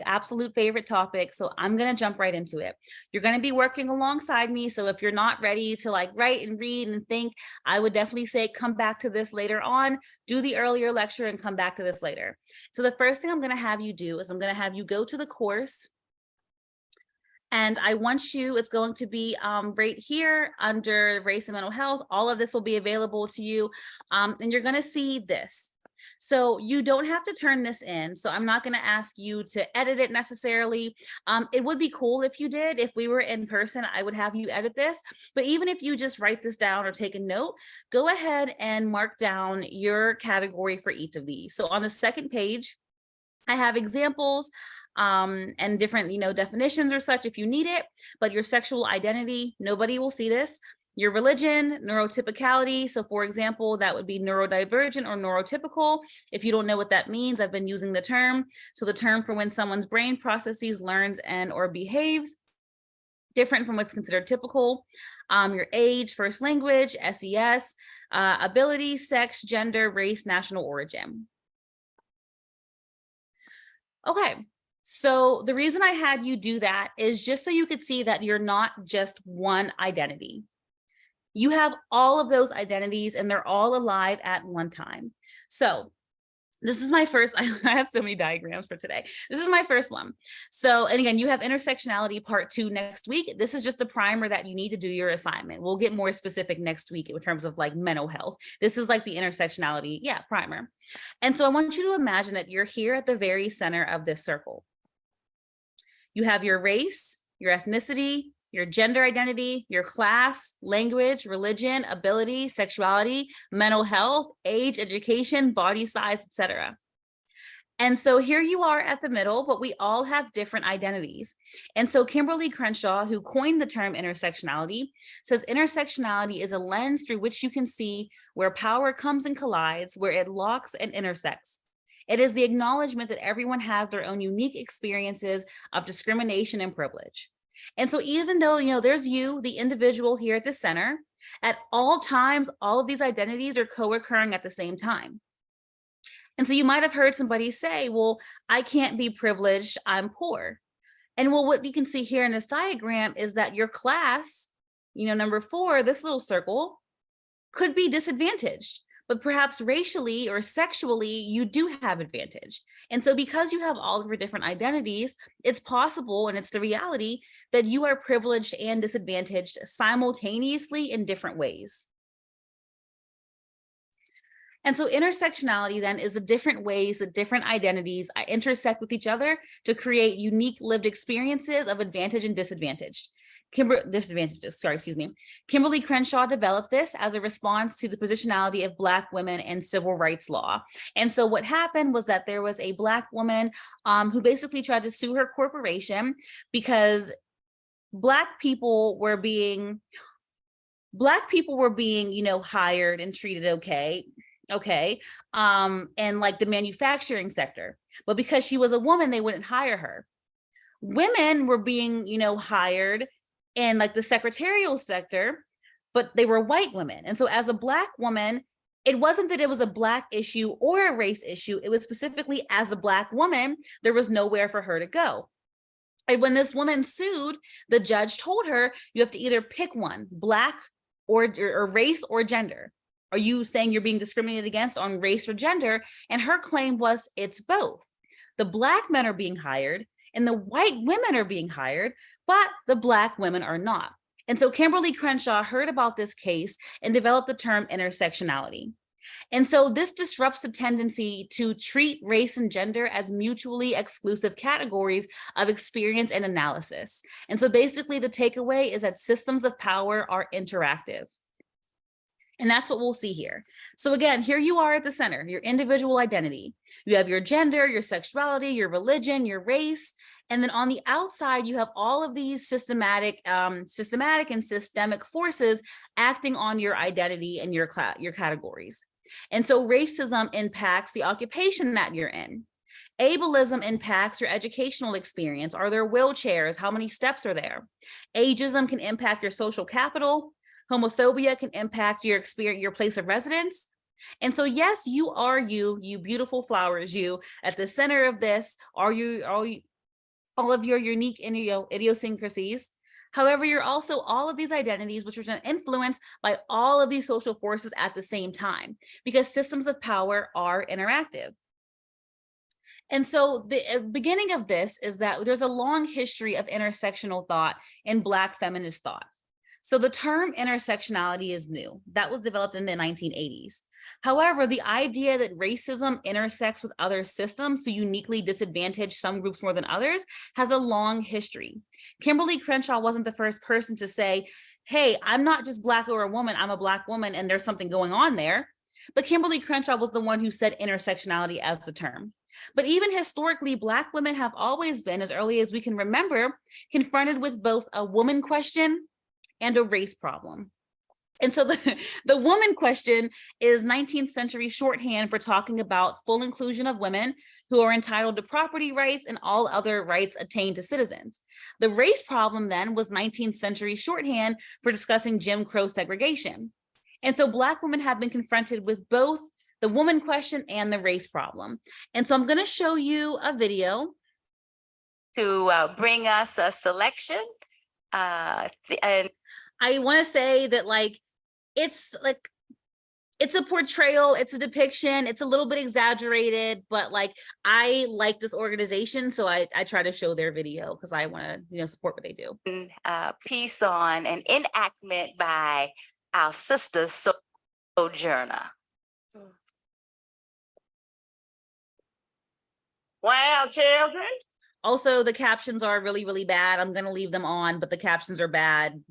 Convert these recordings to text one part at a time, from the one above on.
absolute favorite topic. So I'm going to jump right into it. You're going to be working alongside me. So if you're not ready to like write and read and think, I would definitely say come back to this later on, do the earlier lecture and come back to this later. So the first thing I'm going to have you do is I'm going to have you go to the course. And I want you, it's going to be right here under race and mental health. All of this will be available to you. And you're going to see this. So you don't have to turn this in. So I'm not going to ask you to edit it necessarily. It would be cool if you did. If we were in person, I would have you edit this. But even if you just write this down or take a note, go ahead and mark down your category for each of these. So on the second page, I have examples and different, definitions or such if you need it, but your sexual identity, nobody will see this. Your religion, neurotypicality. So for example, that would be neurodivergent or neurotypical. If you don't know what that means, I've been using the term. So the term for when someone's brain processes, learns, and or behaves different from what's considered typical. Your age, first language, SES, ability, sex, gender, race, national origin. Okay, so the reason I had you do that is just so you could see that you're not just one identity. You have all of those identities and they're all alive at one time. So this is my first, I have so many diagrams for today. This is my first one. So, and again, you have intersectionality part 2 next week. This is just the primer that you need to do your assignment. We'll get more specific next week in terms of like mental health. This is like the intersectionality, primer. And so I want you to imagine that you're here at the very center of this circle. You have your race, your ethnicity, your gender identity, your class, language, religion, ability, sexuality, mental health, age, education, body size, etc. And so here you are at the middle, but we all have different identities. And so Kimberly Crenshaw, who coined the term intersectionality, says intersectionality is a lens through which you can see where power comes and collides, where it locks and intersects. It is the acknowledgement that everyone has their own unique experiences of discrimination and privilege. And so even though, there's you, the individual here at the center, at all times, all of these identities are co-occurring at the same time. And so you might have heard somebody say, well, I can't be privileged, I'm poor. And well, what we can see here in this diagram is that your class, number 4, this little circle, could be disadvantaged. But perhaps racially or sexually, you do have advantage. And so because you have all of your different identities, it's possible, and it's the reality, that you are privileged and disadvantaged simultaneously in different ways. And so intersectionality then is the different ways that different identities intersect with each other to create unique lived experiences of advantage and disadvantage. Kimberly Crenshaw developed this as a response to the positionality of Black women in civil rights law. And so what happened was that there was a Black woman who basically tried to sue her corporation because Black people were being, hired and treated okay, and like the manufacturing sector. But because she was a woman, they wouldn't hire her. Women were being, hired in like the secretarial sector, but they were white women. And so as a Black woman, it wasn't that it was a Black issue or a race issue. It was specifically as a Black woman, there was nowhere for her to go. And when this woman sued, the judge told her, you have to either pick one, Black or race or gender. Are you saying you're being discriminated against on race or gender? And her claim was it's both. The Black men are being hired and the white women are being hired, but the Black women are not. And so Kimberly Crenshaw heard about this case and developed the term intersectionality. And so this disrupts the tendency to treat race and gender as mutually exclusive categories of experience and analysis. And so basically the takeaway is that systems of power are interactive. And that's what we'll see here. So again, here you are at the center, your individual identity. You have your gender, your sexuality, your religion, your race. And then on the outside, you have all of these systematic and systemic forces acting on your identity and your categories. And so racism impacts the occupation that you're in. Ableism impacts your educational experience. Are there wheelchairs? How many steps are there? Ageism can impact your social capital. Homophobia can impact your experience, your place of residence. And so, yes, you are you beautiful flowers, you at the center of this. Are you all of your unique idiosyncrasies. However, you're also all of these identities, which are influenced by all of these social forces at the same time, because systems of power are interactive. And so the beginning of this is that there's a long history of intersectional thought in Black feminist thought. So the term intersectionality is new. That was developed in the 1980s. However, the idea that racism intersects with other systems to uniquely disadvantage some groups more than others has a long history. Kimberly Crenshaw wasn't the first person to say, hey, I'm not just Black or a woman, I'm a Black woman and there's something going on there. But Kimberly Crenshaw was the one who said intersectionality as the term. But even historically, Black women have always been, as early as we can remember, confronted with both a woman question and a race problem. And so the woman question is 19th century shorthand for talking about full inclusion of women who are entitled to property rights and all other rights attained to citizens. The race problem then was 19th century shorthand for discussing Jim Crow segregation. And so Black women have been confronted with both the woman question and the race problem. And so I'm going to show you a video to bring us a selection. And I want to say that it's a portrayal, it's a depiction, it's a little bit exaggerated, but I like this organization, so I try to show their video because I want to support what they do. Piece on an enactment by our sister Sojourner. Well, children. Also, the captions are really, really bad. I'm going to leave them on, but the captions are bad.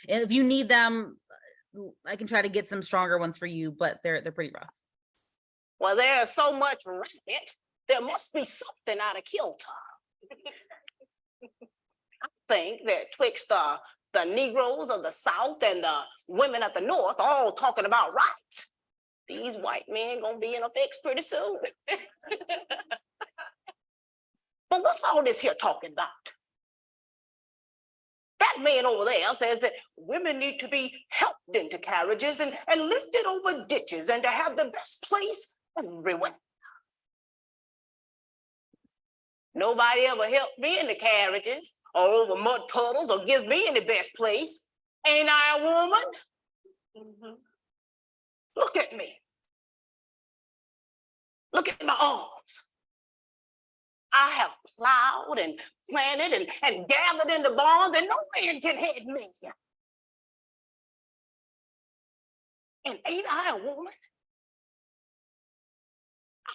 If you need them, I can try to get some stronger ones for you, but they're pretty rough. Well, there's so much racket. There must be something out of kilter. I think that twixt the Negroes of the South and the women of the North all talking about rights. These white men gonna be in a fix pretty soon. But what's all this here talking about? That man over there says that women need to be helped into carriages and lifted over ditches and to have the best place everywhere. Nobody ever helps me in the carriages or over mud puddles or gives me any best place. Ain't I a woman? Mm-hmm. Look at me. Look at my arms. I have plowed and planted and gathered in the barns, and no man can head me. And ain't I a woman?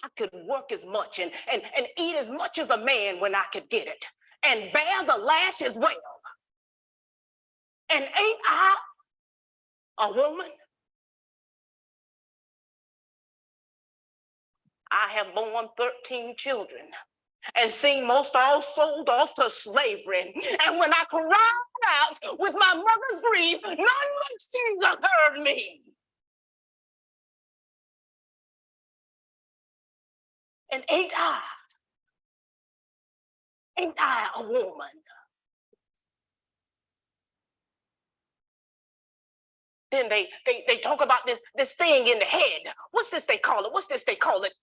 I could work as much and eat as much as a man when I could get it, and bear the lash as well. And ain't I a woman? I have borne 13 children and seen most all sold off to slavery. And when I cried out with my mother's grief, none but Jesus heard me. And ain't I a woman? Then they talk about this thing in the head. What's this they call it?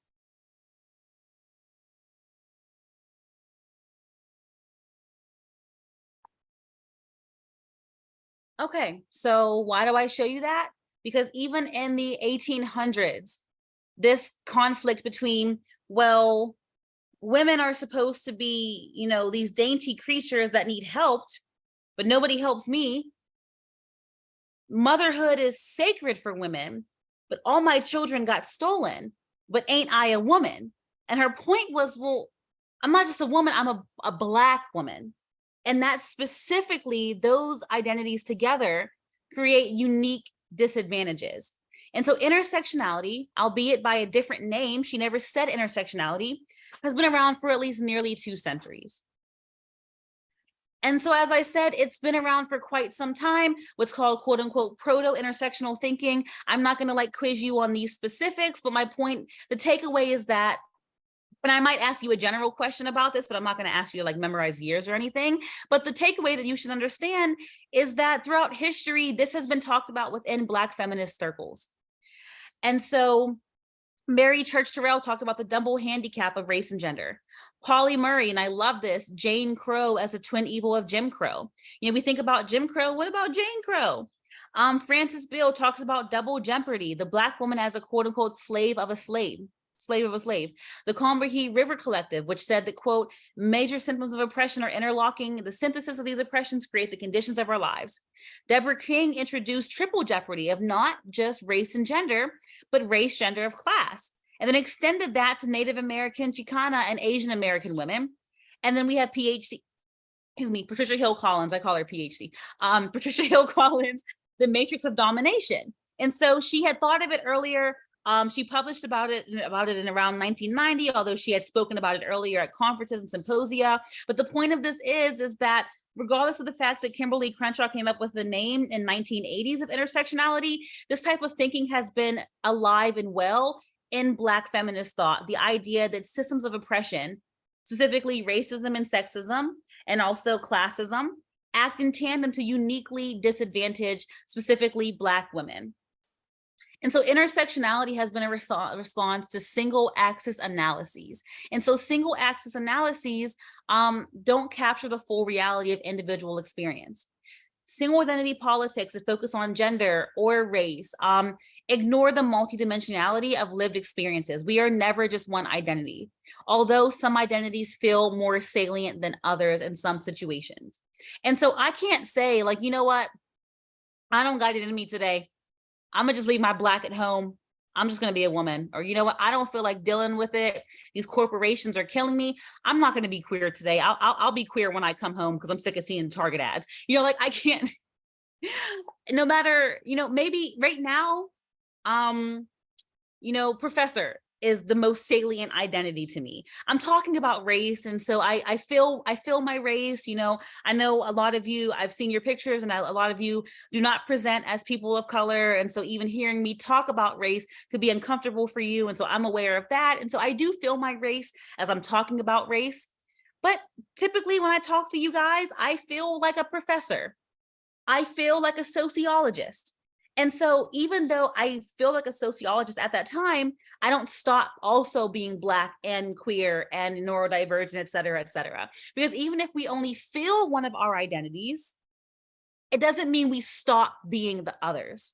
Okay, so why do I show you that? Because even in the 1800s, this conflict between, well, women are supposed to be, these dainty creatures that need helped, but nobody helps me. Motherhood is sacred for women, but all my children got stolen, but ain't I a woman? And her point was, well, I'm not just a woman, I'm a Black woman. And that specifically, those identities together create unique disadvantages. And so intersectionality, albeit by a different name, she never said intersectionality, has been around for at least nearly 2 centuries. And so, as I said, it's been around for quite some time, what's called quote unquote proto-intersectional thinking. I'm not gonna quiz you on these specifics, but my point, the takeaway is that, and I might ask you a general question about this, but I'm not going to ask you to memorize years or anything. But the takeaway that you should understand is that throughout history, this has been talked about within Black feminist circles. And so Mary Church Terrell talked about the double handicap of race and gender. Pauli Murray, and I love this, Jane Crow as a twin evil of Jim Crow. We think about Jim Crow, what about Jane Crow? Francis Beale talks about double jeopardy, the Black woman as a quote unquote slave of a slave. The Combahee River Collective, which said that, quote, major symptoms of oppression are interlocking. The synthesis of these oppressions create the conditions of our lives. Deborah King introduced triple jeopardy of not just race and gender, but race, gender, of class, and then extended that to Native American, Chicana, and Asian American women. And then we have Patricia Hill Collins, I call her PhD, Patricia Hill Collins, The Matrix of Domination. And so she had thought of it earlier. She published about it in around 1990, although she had spoken about it earlier at conferences and symposia. But the point of this is that regardless of the fact that Kimberly Crenshaw came up with the name in 1980s of intersectionality, this type of thinking has been alive and well in Black feminist thought. The idea that systems of oppression, specifically racism and sexism, and also classism, act in tandem to uniquely disadvantage specifically Black women. And so intersectionality has been a response to single axis analyses. And so single axis analyses don't capture the full reality of individual experience. Single identity politics that focus on gender or race ignore the multidimensionality of lived experiences. We are never just one identity, although some identities feel more salient than others in some situations. And so I can't say, like, you know what, I don't got it in me today, I'm gonna just leave my Black at home, I'm just gonna be a woman. Or you know what, I don't feel like dealing with it, these corporations are killing me, I'm not gonna be queer today, I'll be queer when I come home because I'm sick of seeing Target ads. Like I can't, no matter, maybe right now, professor is the most salient identity to me. I'm talking about race. And so I feel my race, I know a lot of you, I've seen your pictures, and a lot of you do not present as people of color. And so even hearing me talk about race could be uncomfortable for you. And so I'm aware of that. And so I do feel my race as I'm talking about race. But typically when I talk to you guys, I feel like a professor. I feel like a sociologist. And so even though I feel like a sociologist at that time, I don't stop also being Black and queer and neurodivergent, et cetera, et cetera. Because even if we only feel one of our identities, it doesn't mean we stop being the others.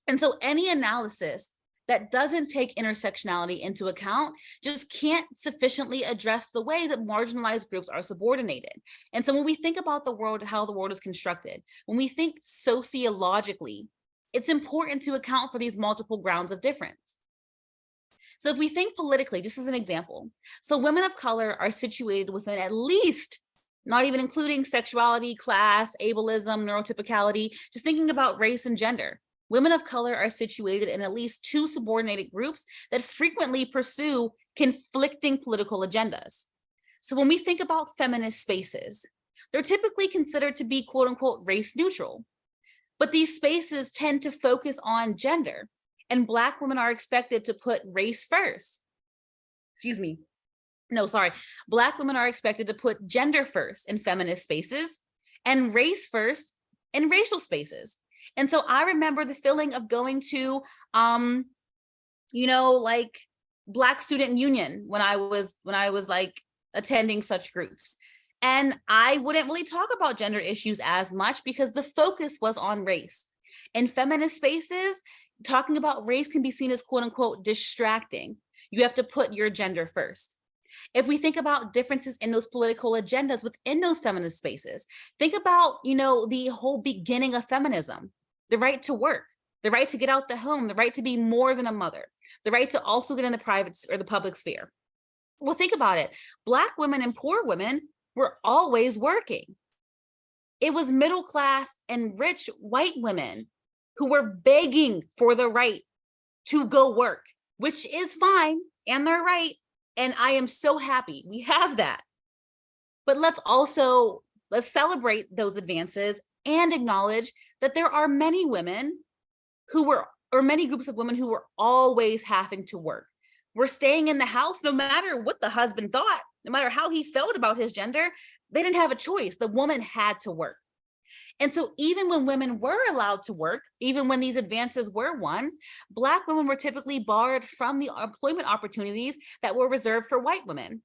And so any analysis that doesn't take intersectionality into account just can't sufficiently address the way that marginalized groups are subordinated. And so when we think about the world, how the world is constructed, when we think sociologically, it's important to account for these multiple grounds of difference. So if we think politically, just as an example, so women of color are situated within at least, not even including sexuality, class, ableism, neurotypicality, just thinking about race and gender. Women of color are situated in at least two subordinated groups that frequently pursue conflicting political agendas. So when we think about feminist spaces, they're typically considered to be quote unquote race neutral. But these spaces tend to focus on gender, and Black women are expected to put race first. Black women are expected to put gender first in feminist spaces and race first in racial spaces. And so I remember the feeling of going to, like Black Student Union when I was like attending such groups. And I wouldn't really talk about gender issues as much because the focus was on race. In feminist spaces, talking about race can be seen as quote unquote distracting. You have to put your gender first. If we think about differences in those political agendas within those feminist spaces, think about, the whole beginning of feminism, the right to work, the right to get out the home, the right to be more than a mother, the right to also get in the private or the public sphere. Well, think about it. Black women and poor women were always working. It was middle class and rich white women who were begging for the right to go work, which is fine, and they're right. And I am so happy we have that. But let's celebrate those advances and acknowledge that there are many women many groups of women who were always having to work. We're staying in the house no matter what the husband thought, no matter how he felt about his gender, they didn't have a choice. The woman had to work. And so even when women were allowed to work, even when these advances were won, Black women were typically barred from the employment opportunities that were reserved for white women.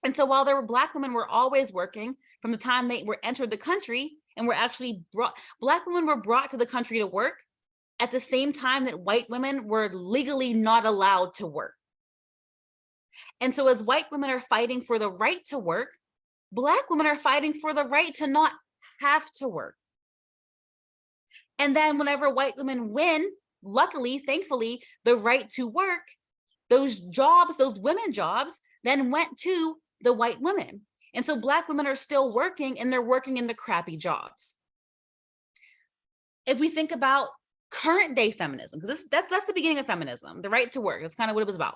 And so while there were Black women were always working from the time they were entered the country and were actually brought, Black women were brought to the country to work at the same time that white women were legally not allowed to work. And so as white women are fighting for the right to work, Black women are fighting for the right to not have to work. And then whenever white women win, luckily, thankfully, the right to work, those jobs, those women jobs, then went to the white women. And so Black women are still working, and they're working in the crappy jobs. If we think about current day feminism, because that's the beginning of feminism, the right to work, that's kind of what it was about.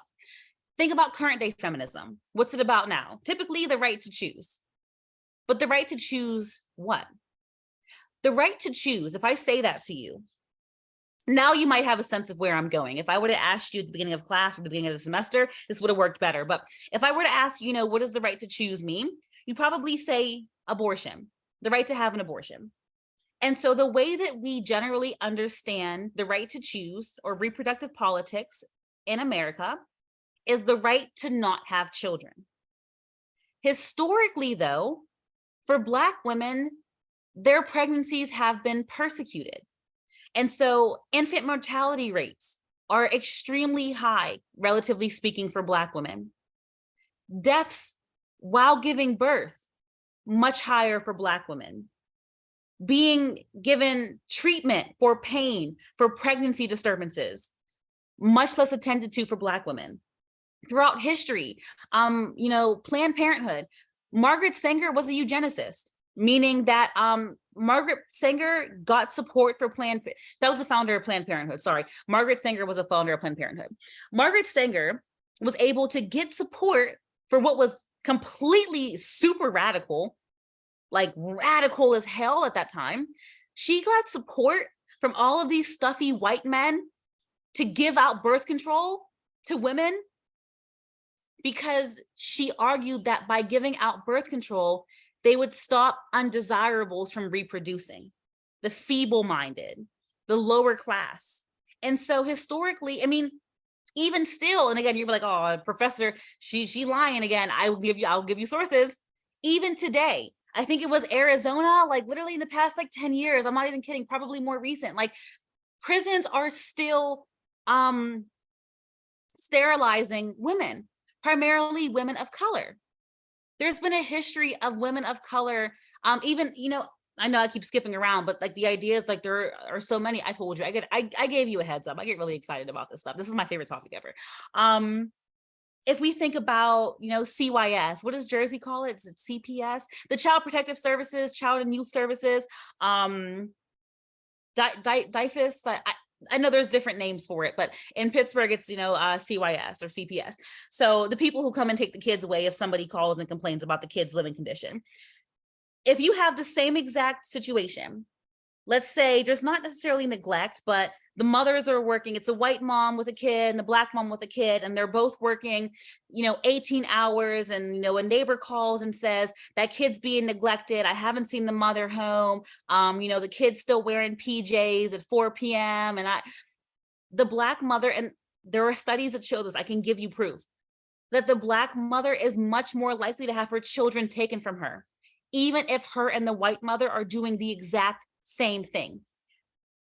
Think about current day feminism. What's it about now? Typically the right to choose. But the right to choose what? The right to choose, if I say that to you, now you might have a sense of where I'm going. If I would have asked you at the beginning of class, at the beginning of the semester, this would have worked better. But if I were to ask, you know, what does the right to choose mean? You'd probably say abortion, the right to have an abortion. And so the way that we generally understand the right to choose or reproductive politics in America is the right to not have children. Historically, though, for Black women, their pregnancies have been persecuted. And so infant mortality rates are extremely high, relatively speaking, for Black women. Deaths while giving birth, much higher for Black women. Being given treatment for pain, for pregnancy disturbances, much less attended to for Black women. Throughout history, you know, Planned Parenthood, Margaret Sanger was a eugenicist, meaning that Margaret Sanger got support for that was the founder of Planned Parenthood, sorry. Margaret Sanger was a founder of Planned Parenthood. Margaret Sanger was able to get support for what was completely super radical, like radical as hell at that time. She got support from all of these stuffy white men to give out birth control to women because she argued that by giving out birth control, they would stop undesirables from reproducing, the feeble-minded, the lower class. And so historically, I mean, even still, and again, you're like, oh, professor, she lying again. I'll give you sources. Even today, I think it was Arizona, like literally in the past like 10 years, I'm not even kidding, probably more recent, like prisons are still sterilizing women, primarily women of color. There's been a history of women of color, even, you know I keep skipping around, but like the idea is like there are so many. I told you, I gave you a heads up. I get really excited about this stuff. This is my favorite topic ever. If we think about, you know, CYS, what does Jersey call it? Is it CPS? The Child Protective Services, Child and Youth Services, DIFUS. I know there's different names for it, but in Pittsburgh, it's, you know, CYS or CPS. So the people who come and take the kids away if somebody calls and complains about the kid's living condition. If you have the same exact situation, let's say there's not necessarily neglect, but the mothers are working, it's a white mom with a kid and the Black mom with a kid, and they're both working, you know, 18 hours, and, you know, a neighbor calls and says that kid's being neglected. I haven't seen the mother home. You know, the kid's still wearing PJs at 4 p.m. And the Black mother, and there are studies that show this, I can give you proof, that the Black mother is much more likely to have her children taken from her, even if her and the white mother are doing the exact same thing.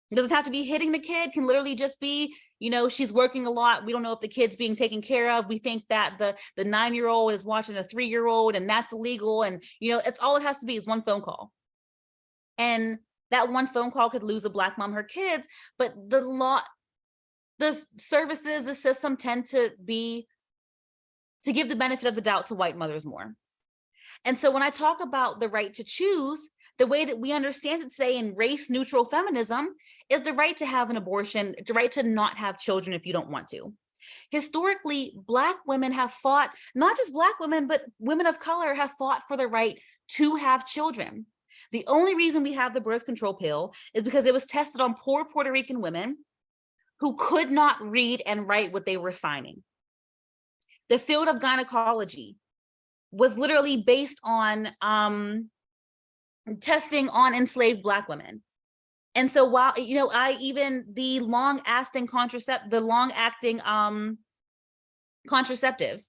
It doesn't have to be hitting the kid, can literally just be, you know, she's working a lot. We don't know if the kid's being taken care of. We think that the 9-year-old is watching a 3-year-old and that's illegal. And, you know, it's all it has to be is one phone call. And that one phone call could lose a Black mom her kids, but the services, the system tend to give the benefit of the doubt to white mothers more. And so when I talk about the right to choose, the way that we understand it today in race neutral feminism is the right to have an abortion, the right to not have children if you don't want to. Historically, Black women have fought, not just Black women, but women of color have fought for the right to have children. The only reason we have the birth control pill is because it was tested on poor Puerto Rican women who could not read and write what they were signing. The field of gynecology was literally based on testing on enslaved Black women. And so while, you know, the long-acting contraceptives,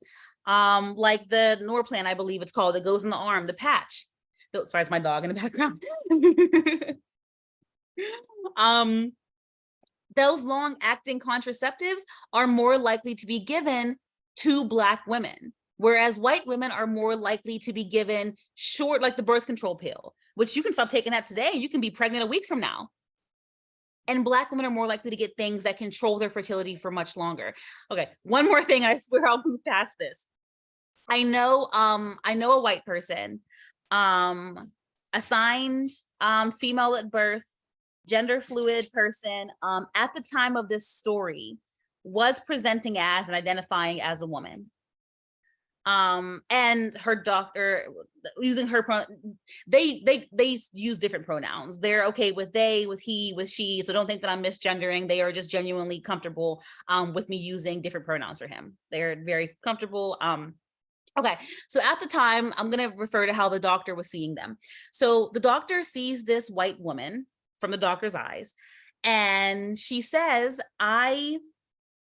like the Norplan, I believe it's called, that goes in the arm, the patch. Sorry, it's my dog in the background. Those long-acting contraceptives are more likely to be given to Black women, whereas white women are more likely to be given short, like the birth control pill, which you can stop taking that today, you can be pregnant a week from now. And Black women are more likely to get things that control their fertility for much longer. Okay, one more thing, I swear I'll move past this. I know a white person, assigned female at birth, gender fluid person, at the time of this story, was presenting as and identifying as a woman. And her doctor, using her they use different pronouns. They're okay with they, with he, with she, so don't think that I'm misgendering. They are just genuinely comfortable with me using different pronouns for him. They're very comfortable. Okay, so at the time, I'm gonna refer to how the doctor was seeing them. So the doctor sees this white woman from the doctor's eyes, and she says, I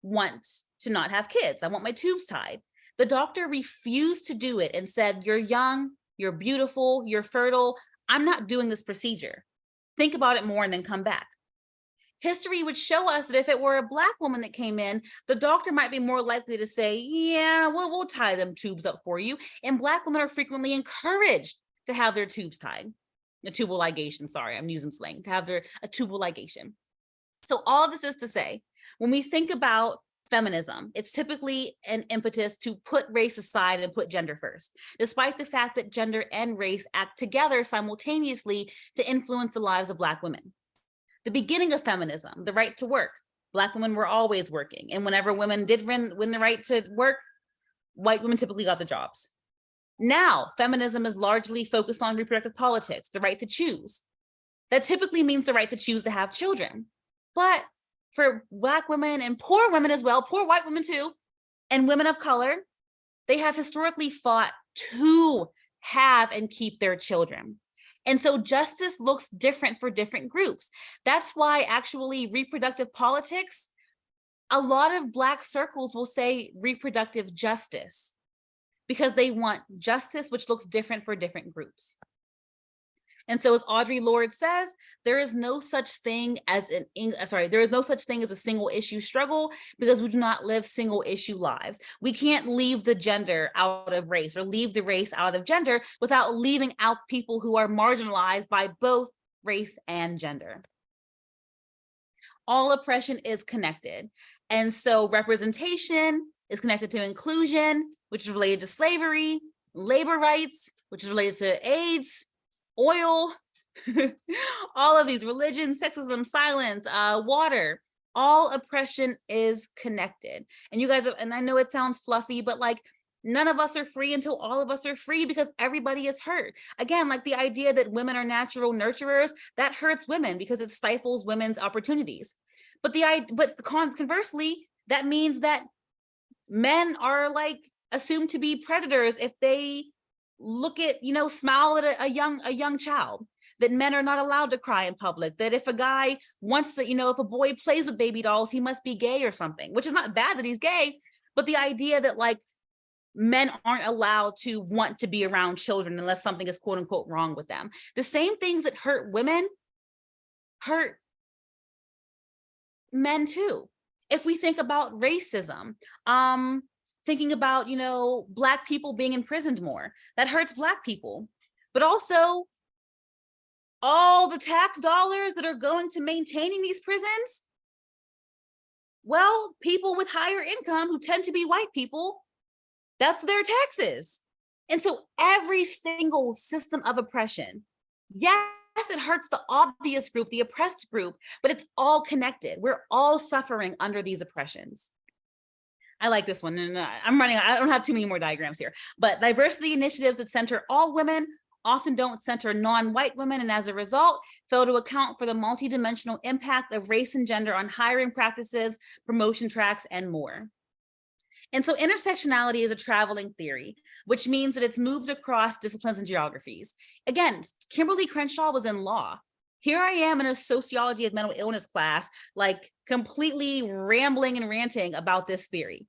want to not have kids. I want my tubes tied. The doctor refused to do it and said, you're young, you're beautiful, you're fertile. I'm not doing this procedure. Think about it more and then come back. History would show us that if it were a Black woman that came in, the doctor might be more likely to say, yeah, well, we'll tie them tubes up for you. And Black women are frequently encouraged to have their tubes tied. A tubal ligation, sorry, I'm using slang, to have a tubal ligation. So all of this is to say, when we think about feminism, it's typically an impetus to put race aside and put gender first, despite the fact that gender and race act together simultaneously to influence the lives of Black women. The beginning of feminism, the right to work, Black women were always working. And whenever women did win the right to work, white women typically got the jobs. Now, feminism is largely focused on reproductive politics, the right to choose. That typically means the right to choose to have children. But for Black women and poor women as well, poor white women too, and women of color, they have historically fought to have and keep their children. And so justice looks different for different groups. That's why actually reproductive politics, a lot of Black circles will say reproductive justice, because they want justice, which looks different for different groups. And so as Audre Lorde says, there is no such thing as a single issue struggle, because we do not live single issue lives. We can't leave the gender out of race or leave the race out of gender without leaving out people who are marginalized by both race and gender. All oppression is connected. And so representation is connected to inclusion, which is related to slavery, labor rights, which is related to AIDS, oil, all of these, religion, sexism, silence, water, all oppression is connected. And you guys, and I know it sounds fluffy, but like none of us are free until all of us are free, because everybody is hurt. Again, like the idea that women are natural nurturers, that hurts women because it stifles women's opportunities. But conversely, that means that men are like assumed to be predators if they look at, smile at a young child, that men are not allowed to cry in public, that if a guy wants to, if a boy plays with baby dolls, he must be gay or something, which is not bad that he's gay, but the idea that like men aren't allowed to want to be around children unless something is quote unquote wrong with them. The same things that hurt women hurt men too. If we think about racism, thinking about, Black people being imprisoned more, that hurts Black people, but also all the tax dollars that are going to maintaining these prisons. Well, people with higher income who tend to be white people, that's their taxes. And so every single system of oppression, yes, it hurts the obvious group, the oppressed group, but it's all connected. We're all suffering under these oppressions. I like this one, and I don't have too many more diagrams here, but diversity initiatives that center all women often don't center non-white women, and as a result, fail to account for the multidimensional impact of race and gender on hiring practices, promotion tracks, and more. And so intersectionality is a traveling theory, which means that it's moved across disciplines and geographies. Again, Kimberly Crenshaw was in law. Here I am in a sociology of mental illness class, like completely rambling and ranting about this theory.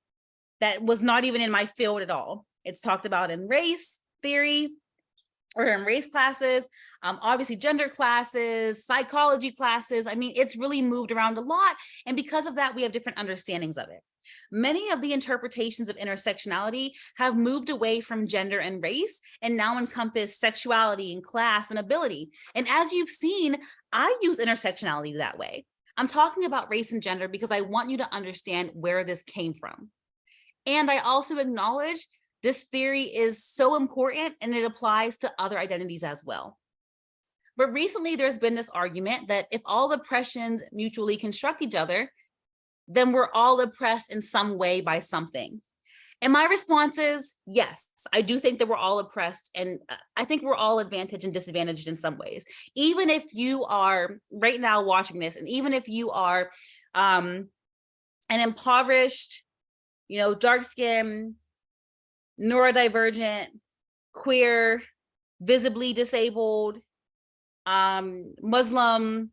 that was not even in my field at all. It's talked about in race theory or in race classes, obviously gender classes, psychology classes. I mean, it's really moved around a lot. And because of that, we have different understandings of it. Many of the interpretations of intersectionality have moved away from gender and race and now encompass sexuality and class and ability. And as you've seen, I use intersectionality that way. I'm talking about race and gender because I want you to understand where this came from. And I also acknowledge this theory is so important and it applies to other identities as well. But recently there's been this argument that if all oppressions mutually construct each other, then we're all oppressed in some way by something. And my response is, yes, I do think that we're all oppressed. And I think we're all advantaged and disadvantaged in some ways. Even if you are right now watching this, and even if you are an impoverished, dark-skinned, neurodivergent, queer, visibly disabled, Muslim,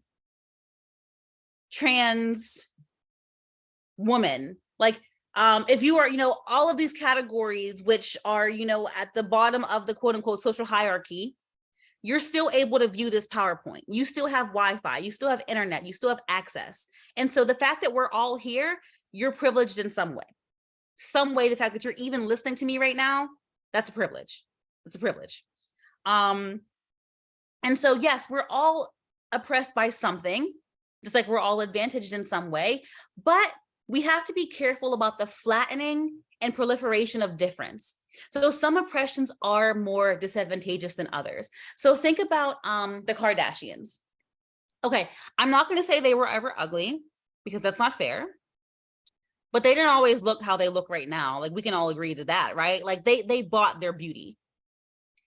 trans woman, if you are, all of these categories, which are, at the bottom of the quote unquote social hierarchy, you're still able to view this PowerPoint. You still have Wi-Fi, you still have internet, you still have access. And so the fact that we're all here, you're privileged in some way. The fact that you're even listening to me right now, that's a privilege. It's a privilege. And so, yes, we're all oppressed by something, just like we're all advantaged in some way, but we have to be careful about the flattening and proliferation of difference. So some oppressions are more disadvantageous than others. So think about the Kardashians. Okay, I'm not going to say they were ever ugly because that's not fair, but they didn't always look how they look right now. We can all agree to that, right? They bought their beauty.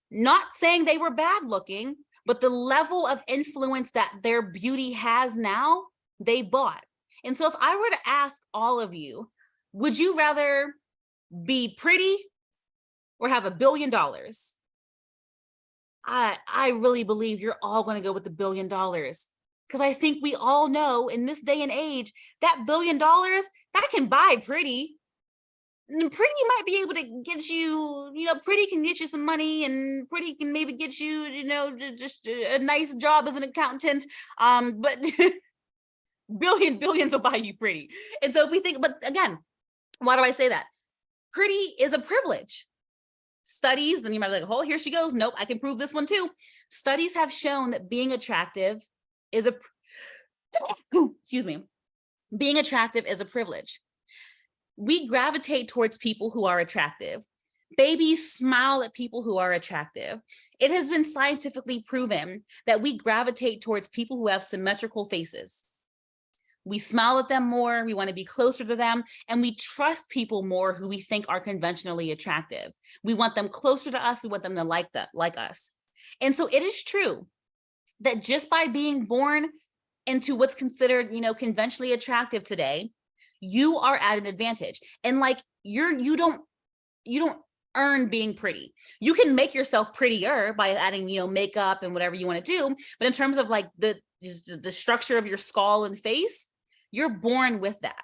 Not saying they were bad looking, but the level of influence that their beauty has now, they bought. And so if I were to ask all of you, would you rather be pretty or have $1 billion? I really believe you're all going to go with the $1 billion, because I think we all know in this day and age that $1 billion that can buy pretty. And pretty might be able to get you, pretty can get you some money, and pretty can maybe get you, just a nice job as an accountant. But billions will buy you pretty. And so if we think, but again, why do I say that? Pretty is a privilege. Studies, then you might be like, oh, here she goes. Nope, I can prove this one too. Studies have shown that being attractive is being attractive is a privilege. We gravitate towards people who are attractive. Babies smile at people who are attractive. It has been scientifically proven that we gravitate towards people who have symmetrical faces. We smile at them more, we want to be closer to them, and we trust people more who we think are conventionally attractive. We want them closer to us, we want them to like us. And so it is true that just by being born into what's considered, conventionally attractive today, you are at an advantage. And you don't earn being pretty. You can make yourself prettier by adding, makeup and whatever you want to do. But in terms of the structure of your skull and face, you're born with that.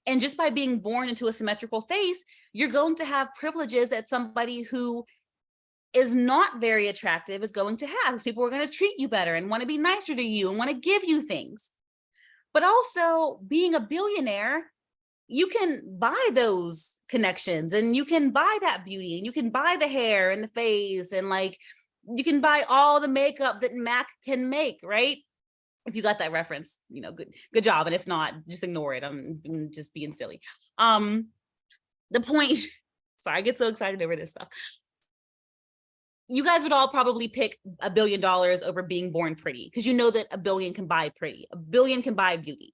And just by being born into a symmetrical face, you're going to have privileges that somebody who is not very attractive is going to have, because people are going to treat you better and want to be nicer to you and want to give you things. But also, being a billionaire, you can buy those connections, and you can buy that beauty, and you can buy the hair and the face, and you can buy all the makeup that Mac can make, right? If you got that reference, good job. And if not, just ignore it. I'm just being silly. The point, sorry, I get so excited over this stuff. You guys would all probably pick $1 billion over being born pretty, because you know that $1 billion can buy pretty, $1 billion can buy beauty.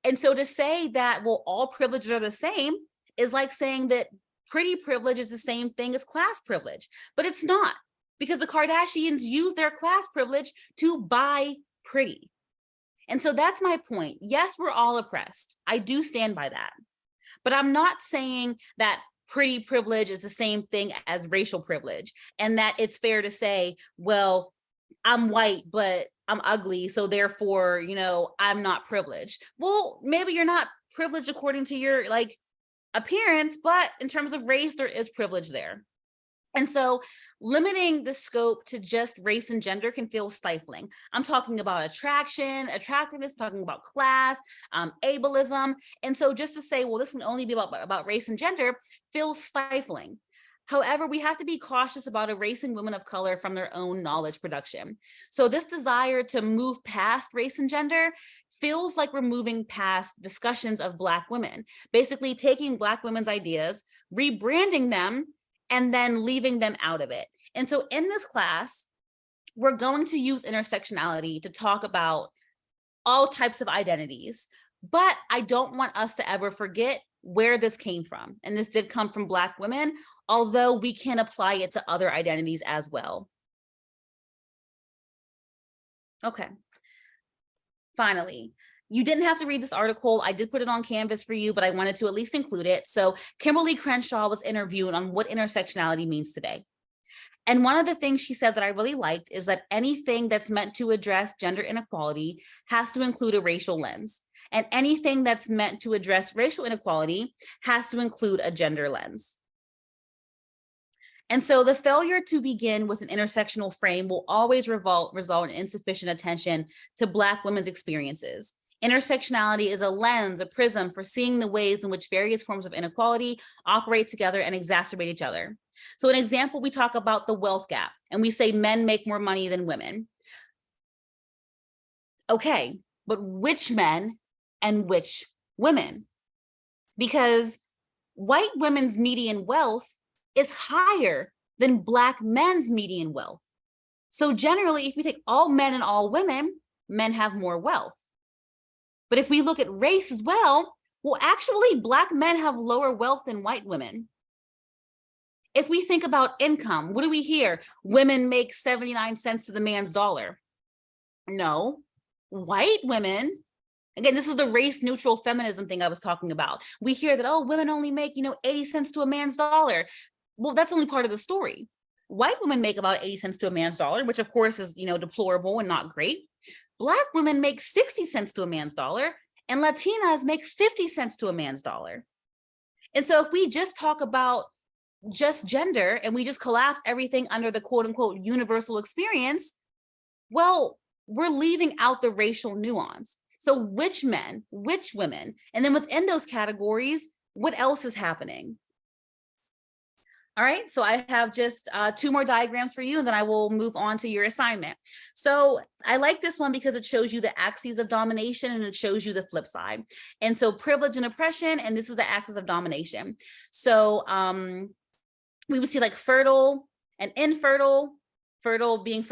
And so to say that, well, all privileges are the same is like saying that pretty privilege is the same thing as class privilege, but it's not, because the Kardashians use their class privilege to buy pretty. And so that's my point. Yes, we're all oppressed. I do stand by that. But I'm not saying that pretty privilege is the same thing as racial privilege, and that it's fair to say, well, I'm white, but I'm ugly, so therefore, I'm not privileged. Well, maybe you're not privileged according to your appearance, but in terms of race, there is privilege there. And so limiting the scope to just race and gender can feel stifling. I'm talking about attractiveness, talking about class, ableism. And so just to say, well, this can only be about race and gender feels stifling. However, we have to be cautious about erasing women of color from their own knowledge production. So this desire to move past race and gender feels like we're moving past discussions of Black women, basically taking Black women's ideas, rebranding them, and then leaving them out of it. And so in this class, we're going to use intersectionality to talk about all types of identities, but I don't want us to ever forget where this came from. And this did come from Black women, although we can apply it to other identities as well. Okay. Finally, you didn't have to read this article. I did put it on Canvas for you, but I wanted to at least include it. So Kimberly Crenshaw was interviewed on what intersectionality means today. And one of the things she said that I really liked is that anything that's meant to address gender inequality has to include a racial lens. And anything that's meant to address racial inequality has to include a gender lens. And so the failure to begin with an intersectional frame will always result in insufficient attention to Black women's experiences. Intersectionality is a lens, a prism for seeing the ways in which various forms of inequality operate together and exacerbate each other. So an example, we talk about the wealth gap and we say men make more money than women. Okay, but which men and which women? Because white women's median wealth is higher than Black men's median wealth. So generally, if we take all men and all women, men have more wealth. But if we look at race as well actually Black men have lower wealth than white women. If we think about income, what do we hear? Women make 79 cents to the man's dollar. No, white women, again, this is the race neutral feminism thing I was talking about. We hear that, oh, women only make, 80 cents to a man's dollar. Well, that's only part of the story. White women make about 80 cents to a man's dollar, which of course is, deplorable and not great. Black women make 60 cents to a man's dollar, and Latinas make 50 cents to a man's dollar. And so if we just talk about just gender and we just collapse everything under the quote unquote universal experience, well, we're leaving out the racial nuance. So which men, which women, and then within those categories, what else is happening? All right, so I have just 2 more diagrams for you, and then I will move on to your assignment. So I like this one because it shows you the axes of domination and it shows you the flip side. And so privilege and oppression, and this is the axis of domination. So we would see like fertile and infertile. Fertile, being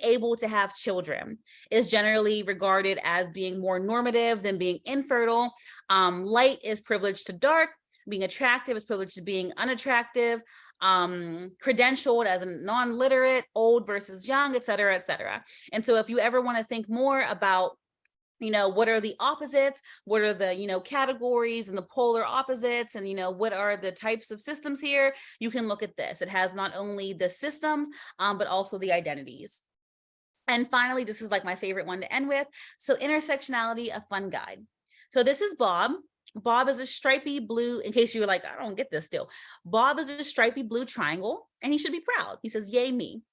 able to have children is generally regarded as being more normative than being infertile. Light is privileged to dark. Being attractive is privileged to being unattractive, credentialed as a non-literate, old versus young, et cetera, et cetera. And so if you ever want to think more about, what are the opposites, what are the, categories and the polar opposites, and, what are the types of systems here, you can look at this. It has not only the systems, but also the identities. And finally, this is like my favorite one to end with. So intersectionality, a fun guide. So this is Bob. Bob is a stripy blue, in case you were like, I don't get this still. Bob is a stripy blue triangle, and he should be proud. He says, yay me.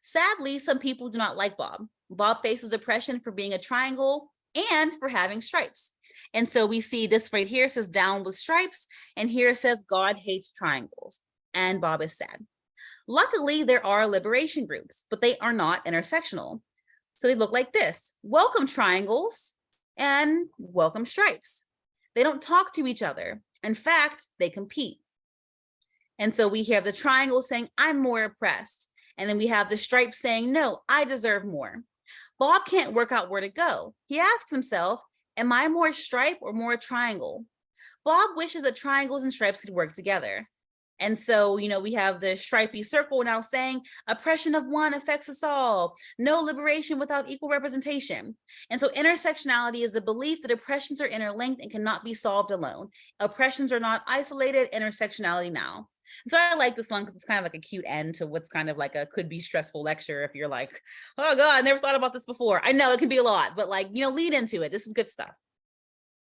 Sadly, some people do not like Bob. Bob faces oppression for being a triangle and for having stripes. And so we see this right here says down with stripes, and here it says God hates triangles, and Bob is sad. Luckily, there are liberation groups, but they are not intersectional. So they look like this: welcome triangles and welcome stripes. They don't talk to each other. In fact, they compete. And so we have the triangle saying, I'm more oppressed. And then we have the stripes saying, no, I deserve more. Bob can't work out where to go. He asks himself, am I more stripe or more triangle? Bob wishes that triangles and stripes could work together. And so, we have the stripy circle now saying oppression of one affects us all. No liberation without equal representation. And so intersectionality is the belief that oppressions are interlinked and cannot be solved alone. Oppressions are not isolated, intersectionality now. And so I like this one because it's kind of like a cute end to what's kind of like a could be stressful lecture if you're like, oh God, I never thought about this before. I know it can be a lot, but lead into it. This is good stuff.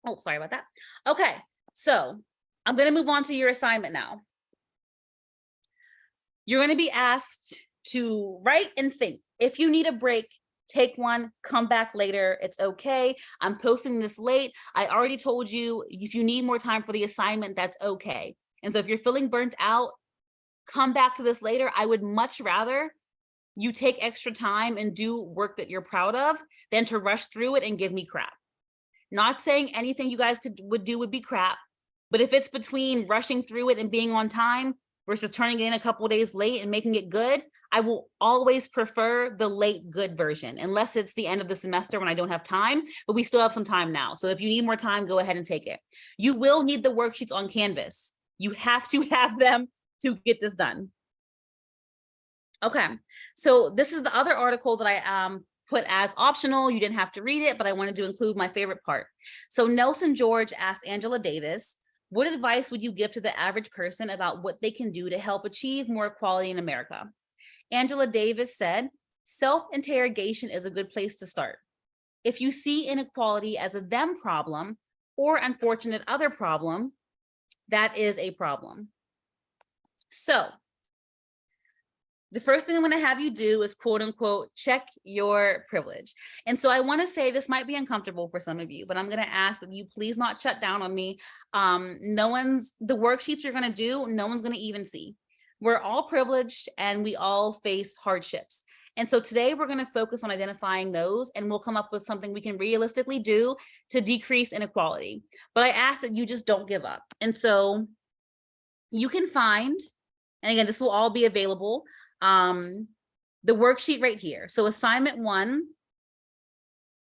Oh, sorry about that. Okay, so I'm going to move on to your assignment now. You're going to be asked to write and think. If you need a break, take one, come back later. It's okay. I'm posting this late. I already told you, if you need more time for the assignment, that's okay. And so if you're feeling burnt out, come back to this later. I would much rather you take extra time and do work that you're proud of than to rush through it and give me crap. Not saying anything you guys would do would be crap, but if it's between rushing through it and being on time versus turning it in a couple of days late and making it good, I will always prefer the late good version, unless it's the end of the semester when I don't have time, but we still have some time now. So if you need more time, go ahead and take it. You will need the worksheets on Canvas. You have to have them to get this done. Okay, so this is the other article that I put as optional. You didn't have to read it, but I wanted to include my favorite part. So Nelson George asked Angela Davis, what advice would you give to the average person about what they can do to help achieve more equality in America? Angela Davis said, self-interrogation is a good place to start. If you see inequality as a them problem or unfortunate other problem, that is a problem. So the first thing I'm going to have you do is quote unquote, check your privilege. And so I want to say this might be uncomfortable for some of you, but I'm going to ask that you please not shut down on me. The worksheets you're going to do, no one's going to even see. We're all privileged and we all face hardships. And so today we're going to focus on identifying those, and we'll come up with something we can realistically do to decrease inequality. But I ask that you just don't give up. And so you can find, and again, this will all be available, the worksheet right here. So assignment 1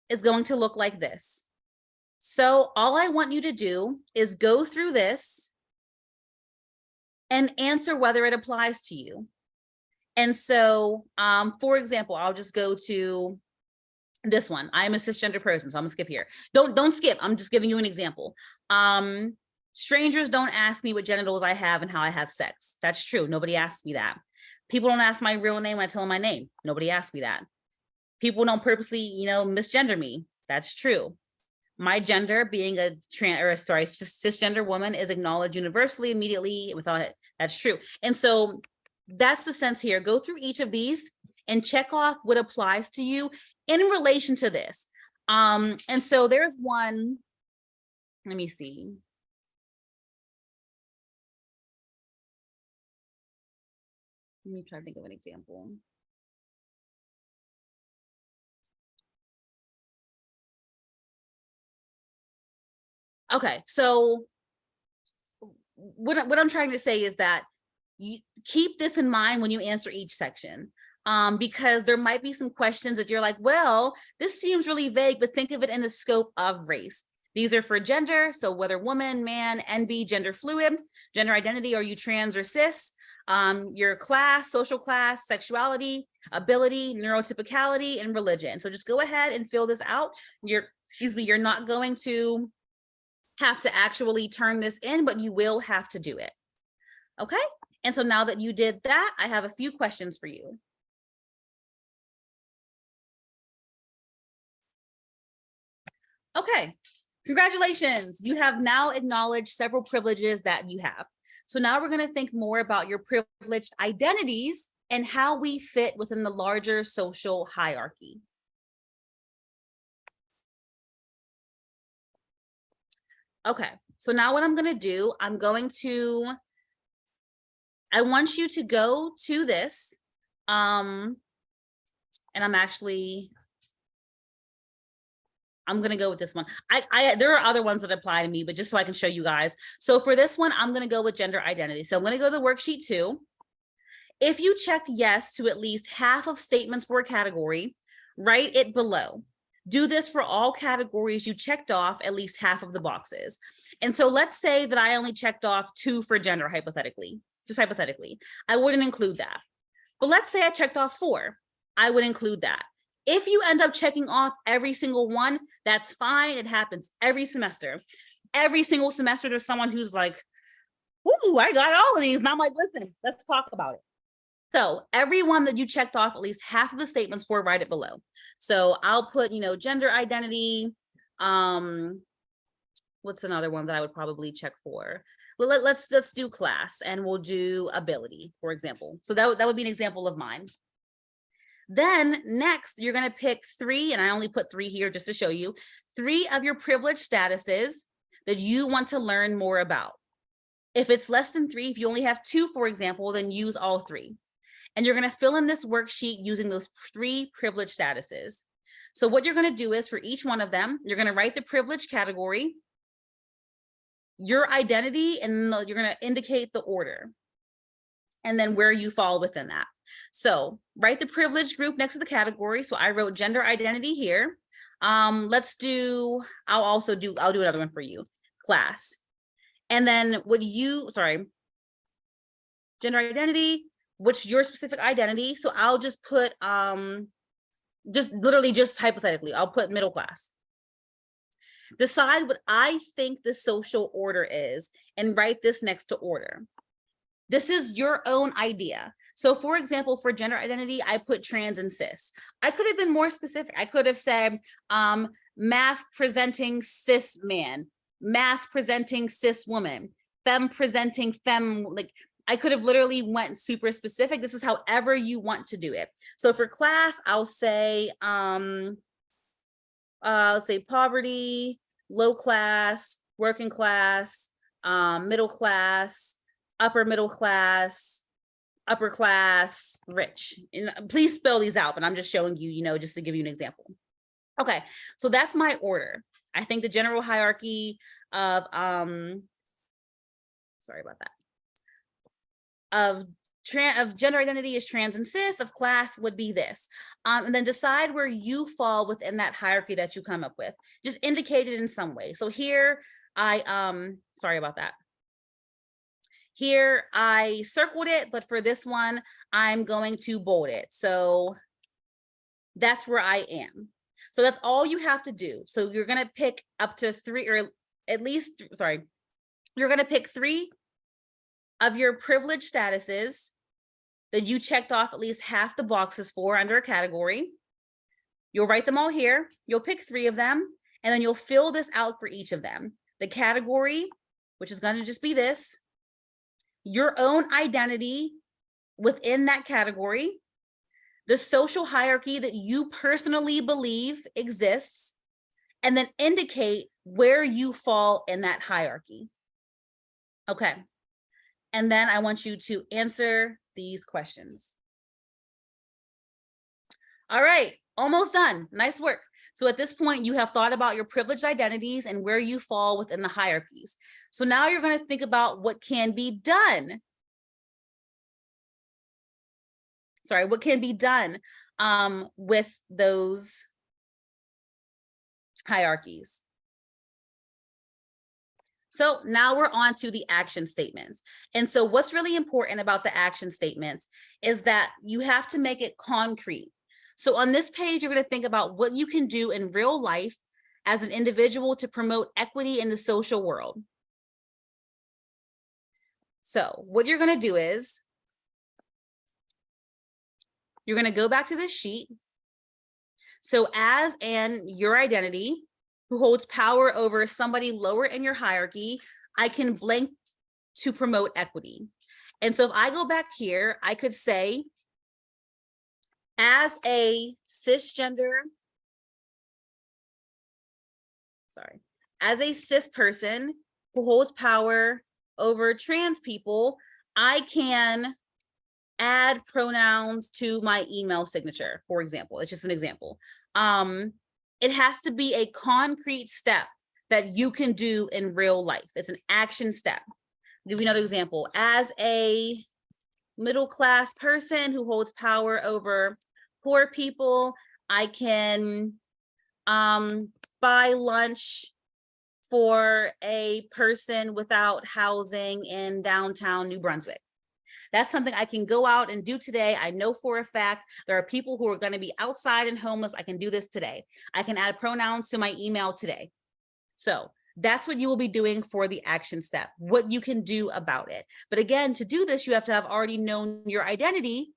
is going to look like this. So all I want you to do is go through this and answer whether it applies to you. And so, for example, I'll just go to this one. I'm a cisgender person, so I'm gonna skip here. Don't skip. I'm just giving you an example. Strangers don't ask me what genitals I have and how I have sex. That's true. Nobody asks me that. People don't ask my real name when I tell them my name. Nobody asks me that. People don't purposely, misgender me. That's true. My gender, being a cisgender woman, is acknowledged universally, immediately, without it. That's true. And so that's the sense here. Go through each of these and check off what applies to you in relation to this. And so there's one, let me see. Let me try to think of an example. Okay, so what I'm trying to say is that you keep this in mind when you answer each section, because there might be some questions that you're like, well, this seems really vague, but think of it in the scope of race. These are for gender, so whether woman, man, NB, gender fluid, gender identity, are you trans or cis? Your class, social class, sexuality, ability, neurotypicality, and religion. So just go ahead and fill this out. You're not going to have to actually turn this in, but you will have to do it. Okay? And so now that you did that, I have a few questions for you. Okay, congratulations. You have now acknowledged several privileges that you have. So now we're going to think more about your privileged identities and how we fit within the larger social hierarchy. Okay, so now what I'm going to do, I want you to go to this, and I'm going to go with this one. There are other ones that apply to me, but just so I can show you guys. So for this one, I'm going to go with gender identity. So I'm going to go to worksheet 2. If you checked yes to at least half of statements for a category, write it below. Do this for all categories you checked off at least half of the boxes. And so let's say that I only checked off 2 for gender, hypothetically, just hypothetically. I wouldn't include that. But let's say I checked off 4. I would include that. If you end up checking off every single one, that's fine. It happens every semester. Every single semester, there's someone who's like, ooh, I got all of these. And I'm like, listen, let's talk about it. So everyone that you checked off at least half of the statements for, write it below. So I'll put, gender identity. What's another one that I would probably check for? Well, let's do class, and we'll do ability, for example. So that would be an example of mine. Then next, you're going to pick 3, and I only put 3 here just to show you, 3 of your privilege statuses that you want to learn more about. If it's less than 3, if you only have 2, for example, then use all 3. And you're going to fill in this worksheet using those 3 privilege statuses. So what you're going to do is for each one of them, you're going to write the privilege category, your identity, and you're going to indicate the order, and then where you fall within that. So write the privilege group next to the category. So I wrote gender identity here. I'll do another one for you, class. And then gender identity, what's your specific identity? So I'll just put, just hypothetically, I'll put middle class. Decide what I think the social order is and write this next to order. This is your own idea. So for example, for gender identity, I put trans and cis. I could have been more specific. I could have said mask presenting cis man, mask presenting cis woman, femme presenting femme. Like I could have literally went super specific. This is however you want to do it. So for class, I'll say poverty, low class, working class, middle class, upper middle class, upper class, rich. And please spell these out, but I'm just showing you, just to give you an example. Okay, so that's my order. I think the general hierarchy of, sorry about that, of gender identity is trans and cis, of class would be this. And then decide where you fall within that hierarchy that you come up with. Just indicate it in some way. So here sorry about that. Here I circled it, but for this one, I'm going to bold it. So that's where I am. So that's all you have to do. So you're going to pick up to 3, or at least, you're going to pick 3 of your privilege statuses that you checked off at least half the boxes for under a category. You'll write them all here. You'll pick 3 of them, and then you'll fill this out for each of them. The category, which is going to just be this, your own identity within that category, the social hierarchy that you personally believe exists, and then indicate where you fall in that hierarchy. Okay. And then I want you to answer these questions. All right, almost done. Nice work. So at this point, you have thought about your privileged identities and where you fall within the hierarchies. So now you're going to think about what can be done. What can be done with those hierarchies. So now we're on to the action statements. And so what's really important about the action statements is that you have to make it concrete. So on this page, you're going to think about what you can do in real life as an individual to promote equity in the social world. So what you're going to do is you're going to go back to this sheet. So as your identity who holds power over somebody lower in your hierarchy, I can blank to promote equity. And so if I go back here, I could say, as a cis person who holds power over trans people, I can add pronouns to my email signature, for example. It's just an example. It has to be a concrete step that you can do in real life. It's an action step. I'll give you another example. As a middle class person who holds power over poor people, I can buy lunch for a person without housing in downtown New Brunswick. That's something I can go out and do today. I know for a fact there are people who are going to be outside and homeless. I can do this today. I can add pronouns to my email today. So that's what you will be doing for the action step, what you can do about it. But again, to do this, you have to have already known your identity,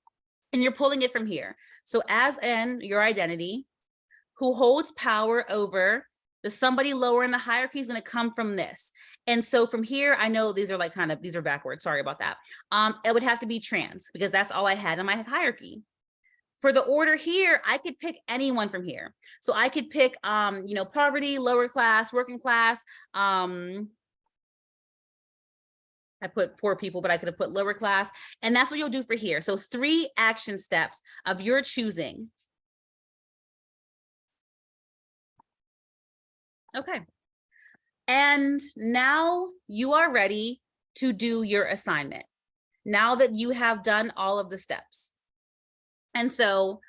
and you're pulling it from here. So as in your identity, who holds power over The somebody lower in the hierarchy is going to come from this. And so from here, I know these are like these are backwards. Sorry about that. It would have to be trans because that's all I had in my hierarchy. For the order here, I could pick anyone from here. So I could pick, poverty, lower class, working class. I put poor people, but I could have put lower class. And that's what you'll do for here. So 3 action steps of your choosing. Okay. And now you are ready to do your assignment. Now that you have done all of the steps. And so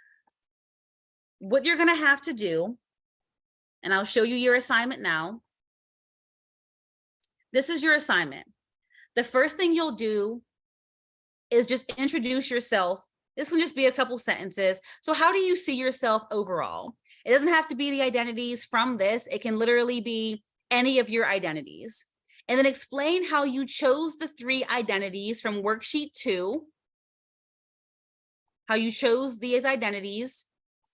what you're going to have to do, and I'll show you your assignment now. This is your assignment. The first thing you'll do is just introduce yourself. This can just be a couple sentences. So how do you see yourself overall? It doesn't have to be the identities from this. It can literally be any of your identities. And then explain how you chose the 3 identities from worksheet 2, how you chose these identities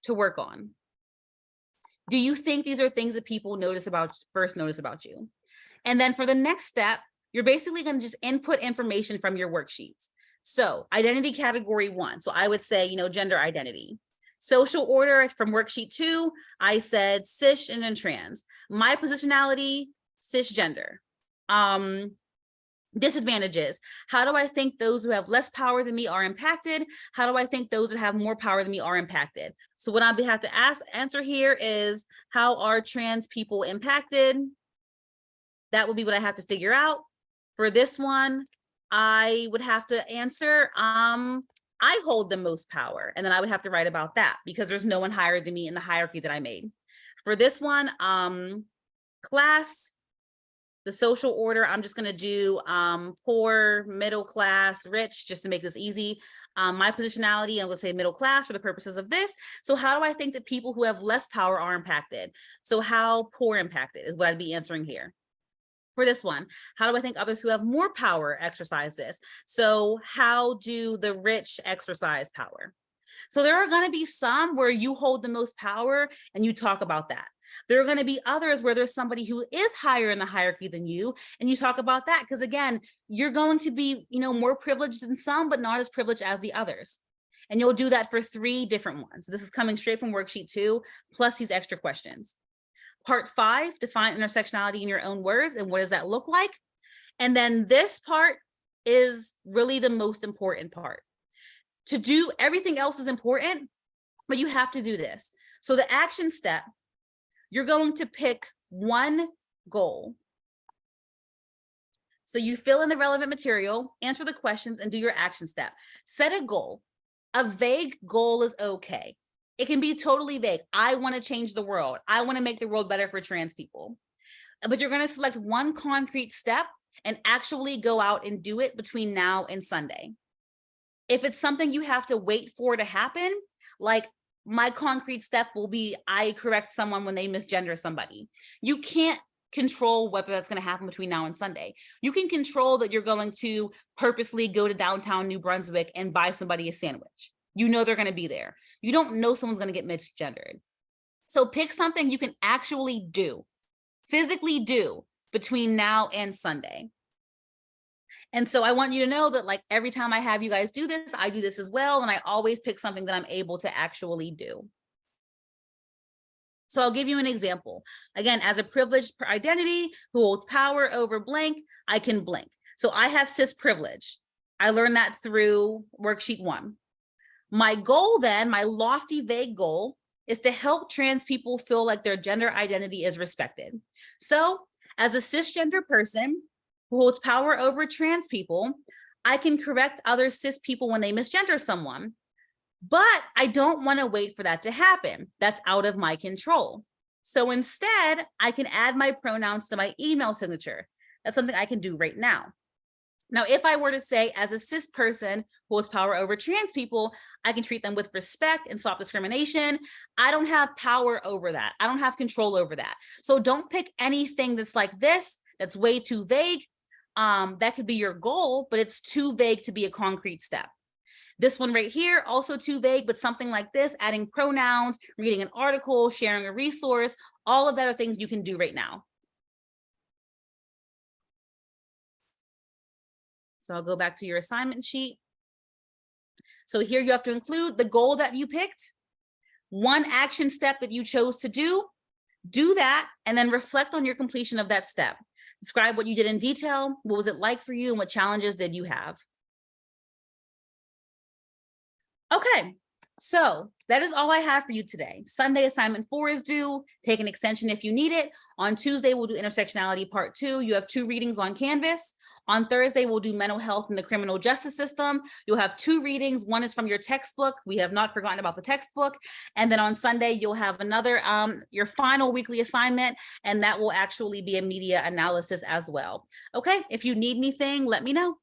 to work on. Do you think these are things that people first notice about you? And then for the next step, you're basically going to just input information from your worksheets. So identity category 1. So I would say, gender identity. Social order from worksheet 2, I said cis and then trans. My positionality, cisgender. Disadvantages. How do I think those who have less power than me are impacted? How do I think those that have more power than me are impacted? So what I have to answer here is, how are trans people impacted? That would be what I have to figure out. For this one, I would have to answer, I hold the most power. And then I would have to write about that because there's no one higher than me in the hierarchy that I made. For this one, class, the social order, I'm just going to do poor, middle class, rich, just to make this easy. My positionality, I'm going to say middle class for the purposes of this. So how do I think that people who have less power are impacted? So how poor impacted is what I'd be answering here. For this one, how do I think others who have more power exercise this? So how do the rich exercise power? So there are going to be some where you hold the most power and you talk about that. There are going to be others where there's somebody who is higher in the hierarchy than you, and you talk about that because, again, you're going to be, more privileged than some, but not as privileged as the others. And you'll do that for 3 different ones. This is coming straight from worksheet 2, plus these extra questions. Part 5, define intersectionality in your own words, and what does that look like? And then this part is really the most important part. To do everything else is important, but you have to do this. So the action step, you're going to pick one goal. So you fill in the relevant material, answer the questions, and do your action step. Set a goal. A vague goal is okay. It can be totally vague. I want to change the world. I want to make the world better for trans people. But you're going to select one concrete step and actually go out and do it between now and Sunday. If it's something you have to wait for to happen, like my concrete step will be, I correct someone when they misgender somebody. You can't control whether that's going to happen between now and Sunday. You can control that you're going to purposely go to downtown New Brunswick and buy somebody a sandwich. You know they're going to be there. You don't know someone's going to get misgendered. So pick something you can actually do, physically do between now and Sunday. And so I want you to know that, like, every time I have you guys do this, I do this as well. And I always pick something that I'm able to actually do. So I'll give you an example. Again, as a privileged identity who holds power over blank, I can blank. So I have cis privilege. I learned that through worksheet 1. My goal then, my lofty, vague goal, is to help trans people feel like their gender identity is respected. So as a cisgender person who holds power over trans people, I can correct other cis people when they misgender someone. But I don't want to wait for that to happen. That's out of my control. So instead, I can add my pronouns to my email signature. That's something I can do right now. Now, if I were to say, as a cis person who holds power over trans people, I can treat them with respect and stop discrimination. I don't have power over that. I don't have control over that. So don't pick anything that's like this, that's way too vague. That could be your goal, but it's too vague to be a concrete step. This one right here, also too vague, but something like this, adding pronouns, reading an article, sharing a resource, all of that are things you can do right now. So I'll go back to your assignment sheet. So here you have to include the goal that you picked, one action step that you chose to do that, and then reflect on your completion of that step. Describe what you did in detail, what was it like for you, and what challenges did you have? Okay, so that is all I have for you today. Sunday assignment 4 is due. Take an extension if you need it. On Tuesday, we'll do intersectionality part 2. You have 2 readings on Canvas. On Thursday, we'll do mental health in the criminal justice system. You'll have 2 readings. One is from your textbook. We have not forgotten about the textbook. And then on Sunday, you'll have another, your final weekly assignment, and that will actually be a media analysis as well. Okay, if you need anything, let me know.